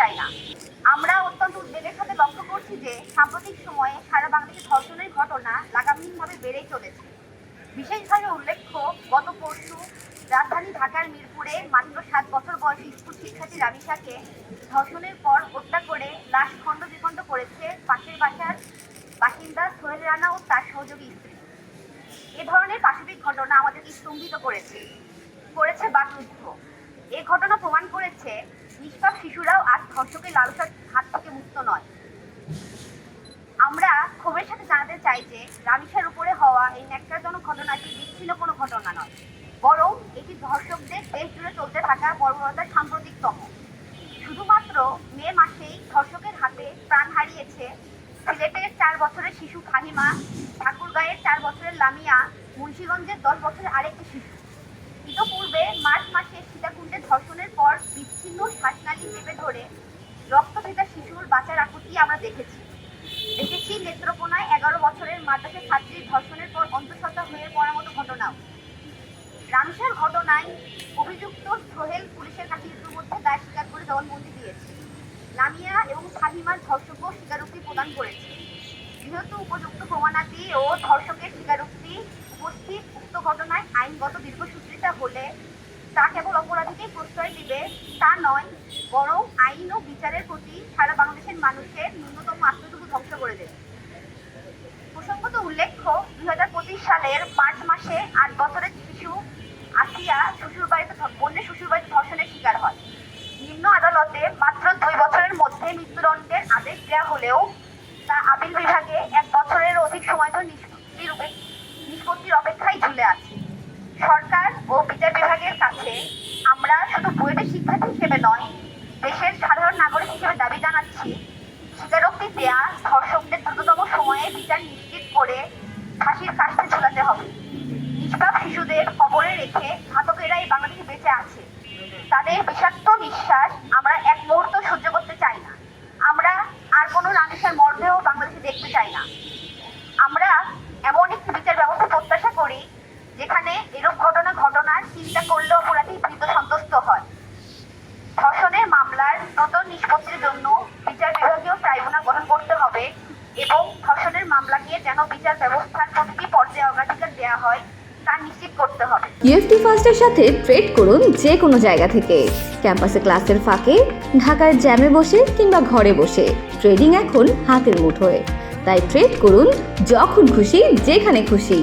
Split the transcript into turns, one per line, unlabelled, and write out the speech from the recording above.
চাই না। আমরা অত্যন্ত উদ্বেগের সাথে লক্ষ্য করছি যে সাম্প্রতিক সময়ে সারা বাংলাদেশে ধর্ষণের ঘটনা লাগামহীনভাবে বেড়েই চলেছে। বিশেষভাবে উল্লেখ্য, গত পরশু রাজধানী ঢাকার মিরপুরে মাত্র 7 বছর বয়সী স্কুল শিক্ষার্থী রামিসাকে ধর্ষণের পর হত্যা করে লাশ খণ্ড বিখণ্ড করেছে পাশের বাসার বাসিন্দা সোহেল রানা ও তার সহযোগী স্ত্রী। এ ধরনের পাশবিক ঘটনা আমাদেরকে স্তম্ভিত করেছে বাকরুদ্ধ। এই ঘটনা প্রমাণ করেছে নিষ্পাপ শিশুরাও আজ ধর্ষকের লালসার হাত থেকে মুক্ত নয়। আমরা ক্ষোভের সাথে জানাতে চাই যে রামিসার উপরে হওয়া এই ন্যাক্কারজনক ঘটনাটি বিচ্ছিন্ন কোনো ঘটনা নয়, বরং এটি ধর্ষকদের দেশ জুড়ে চলতে থাকা বর্বরতার সাম্প্রতিকতম। শুধুমাত্র মে মাসেই ধর্ষকের হাতে প্রাণ হারিয়েছে সিলেটের 4 বছরের শিশু ফাহিমা, ঠাকুরগাঁয়ের 4 বছরের লামিয়া, মুন্সিগঞ্জের 10 বছরের আরেকটি শিশু। ইতোপূর্বে মার্চ মাসে সীতাকুণ্ডে ধর্ষণের পর বিচ্ছিন্ন শ্বাসনালী চেপে ধরে রক্ত ভেজা শিশুর বাঁচার আকুতি আমরা দেখেছি নেত্রকোনায় 11 বছরের মাদ্রাসা ছাত্রীর ধর্ষণের পর অন্তঃসত্ত্বা হয়ে পড়ার মতো ঘটনাও। রামিসার ঘটনায় অভিযুক্ত সোহেল পুলিশের কাছে ইতিমধ্যে দায় স্বীকার করে জবানবন্দি দিয়েছে। লামিয়া এবং ফাহিমার ধর্ষকও স্বীকারোক্তি প্রদান করেছে। যেহেতু উপযুক্ত প্রমাণাদি ও ধর্ষকের স্বীকারোক্তি উপস্থিত, উক্ত ঘটনায় আইনগত দীর্ঘসূত্রিতা হলে তা কেবল অপরাধীকে প্রশ্রয় দিবে তা নয়, বরং আইন ও বিচারের প্রতি সারা বাংলাদেশের মানুষের ন্যূনতম আত্মটুকু ধ্বংস করে দেবে। প্রসঙ্গত উল্লেখ্য, 2025 সালের মার্চ মাসে 8 বছরের শিশু আসিয়া বোনের শ্বশুরবাড়িতে ধর্ষণের শিকার হয়। নিম্ন আদালতে মাত্র 2 বছরের মধ্যে মৃত্যুদণ্ডের আদেশ দেওয়া হলেও তা আপিল বিভাগে 1 বছরের অধিক সময় ধরে নিষ্পত্তির অপেক্ষায় ঝুলে আছে। সরকার ও বিচার বিভাগের কাছে আমরা শুধু বুয়েটের শিক্ষার্থী হিসেবে নয়, দেশের সাধারণ নাগরিক হিসেবে দাবি জানাচ্ছি, স্বীকারোক্তি দেয়া ধর্ষকদের দ্রুততম সময়ে বিচার নিশ্চিত করে ফাঁসির কাস্তে ঝুলাতে হবে। নিষ্পাপ শিশুদের কবরে রেখে ঘাতকেরাই বাংলাদেশে বেঁচে আছে। তাদের বিষাক্ত নিঃশ্বাস আমরা এক মুহূর্ত সহ্য করতে চাই না। আমরা আর কোনো রামিসার মরদেহ বাংলাদেশে দেখতে চাই না। আমরা এমন একটি বিচার ব্যবস্থা প্রত্যাশা করি যেখানে এরূপ ঘটনার চিন্তা করলে অপরাধী ভীত সন্তুষ্ট হয়। ধর্ষণের মামলার দ্রুত নিষ্পত্তির জন্য বিচার বিভাগীয় ট্রাইব্যুনাল গঠন করতে হবে এবং ধর্ষণের মামলাকে যেন বিচার ব্যবস্থার প্রতিটি পর্যায়ে অগ্রাধিকার দেওয়া হয় তা নিশ্চিত করতে হবে।
ইউএফটি ফার্স্টের সাথে ট্রেড করুন যে কোনো জায়গা থেকে। ক্যাম্পাসে ক্লাসের ফাঁকে, ঢাকার জ্যামে বসে কিংবা ঘরে বসে, ট্রেডিং এখন হাতের মুঠোয়। তাই ট্রেড করুন যখন খুশি, যেখানে খুশি।